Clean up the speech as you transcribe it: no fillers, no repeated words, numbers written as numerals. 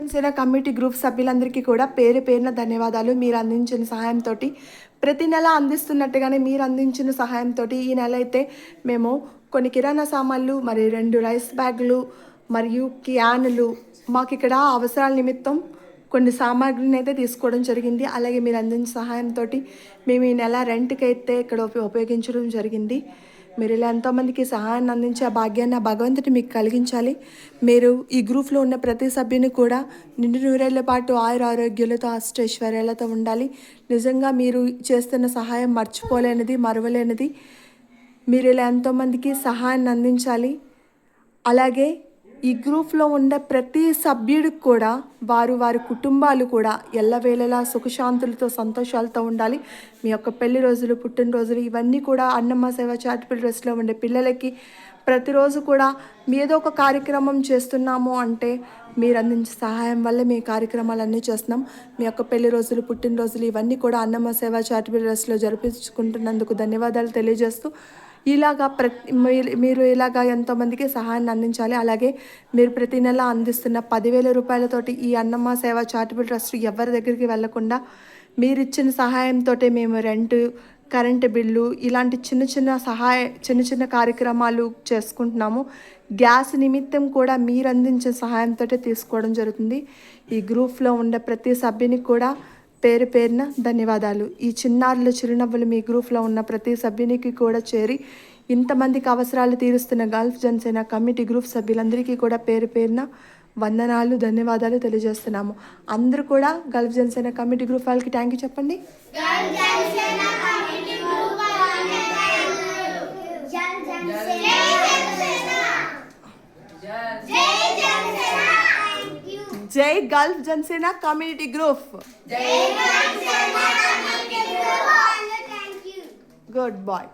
Janasena community group సభ్యులందరికీ కూడా పేరు పేరున ధన్యవాదాలు. మీరు అందించిన సహాయంతో ప్రతి నెల అందిస్తున్నట్టుగానే మీరు అందించిన సహాయంతో ఈ నెల అయితే మేము కొన్ని కిరాణా సామాన్లు, మరి 2 రైస్ బ్యాగులు మరియు క్యానులు మాకు ఇక్కడ అవసరాల నిమిత్తం కొన్ని సామాగ్రిని అయితే తీసుకోవడం జరిగింది. అలాగే మీరు అందించిన సహాయంతో మేము ఈ నెల రెంట్కి అయితే ఇక్కడ ఉపయోగించడం జరిగింది. మీరు ఇలా ఎంతోమందికి సహాయాన్ని అందించే ఆ భాగ్యాన్ని భగవంతుడు మీకు కలిగించాలి. మీరు ఈ గ్రూప్లో ఉన్న ప్రతి సభ్యుని కూడా నిండు నూరేళ్ల పాటు ఆయురారోగ్యాలతో అష్టైశ్వర్యాలతో ఉండాలి. నిజంగా మీరు చేస్తున్న సహాయం మర్చిపోలేనిది, మరువలేనిది. మీరు ఇలా ఎంతోమందికి సహాయాన్ని అందించాలి. అలాగే ఈ గ్రూప్లో ఉన్న ప్రతి సభ్యుడికి కూడా వారి కుటుంబాలు కూడా ఎల్లవేళలా సుఖశాంతులతో సంతోషాలతో ఉండాలి. మీ యొక్క పెళ్లి రోజులు, పుట్టినరోజులు ఇవన్నీ కూడా అన్నమ్మ సేవ చారిటబుల్ ట్రస్ట్లో ఉండే పిల్లలకి ప్రతిరోజు కూడా ఏదో ఒక కార్యక్రమం చేస్తున్నాము అంటే మీరు అందించే సహాయం వల్ల మీ కార్యక్రమాలన్నీ చేస్తున్నాం. మీ యొక్క పెళ్లి రోజులు, పుట్టినరోజులు ఇవన్నీ కూడా అన్నమ్మ సేవ చారిటబుల్ ట్రస్ట్లో జరిపించుకుంటున్నందుకు ధన్యవాదాలు తెలియజేస్తూ ఇలాగా మీరు ఇలాగా ఎంతోమందికి సహాయాన్ని అందించాలి. అలాగే మీరు ప్రతి నెల అందిస్తున్న 10,000 రూపాయలతోటి ఈ అన్నమ్మ సేవ చారిటబుల్ ట్రస్ట్ ఎవరి దగ్గరికి వెళ్లకుండా మీరు ఇచ్చిన సహాయంతో మేము రెంటు, కరెంటు బిల్లు ఇలాంటి చిన్న చిన్న కార్యక్రమాలు చేసుకుంటున్నాము. గ్యాస్ నిమిత్తం కూడా మీరు అందించే సహాయంతో తీసుకోవడం జరుగుతుంది. ఈ గ్రూప్లో ఉండే ప్రతి సభ్యునికి కూడా పేరు పేరున ధన్యవాదాలు. ఈ చిన్నారుల చిరునవ్వులు మీ గ్రూప్లో ఉన్న ప్రతి సభ్యునికి కూడా చేరి ఇంతమందికి అవసరాలు తీరుస్తున్న గల్ఫ్ జనసేన కమిటీ గ్రూప్ సభ్యులందరికీ కూడా పేరు పేరున వందనాలు, ధన్యవాదాలు తెలియజేస్తున్నాము. అందరూ కూడా గల్ఫ్ జనసేన కమిటీ గ్రూప్ వాళ్ళకి థ్యాంక్ యూ చెప్పండి. జై Gulf Janasena community group. Good bye.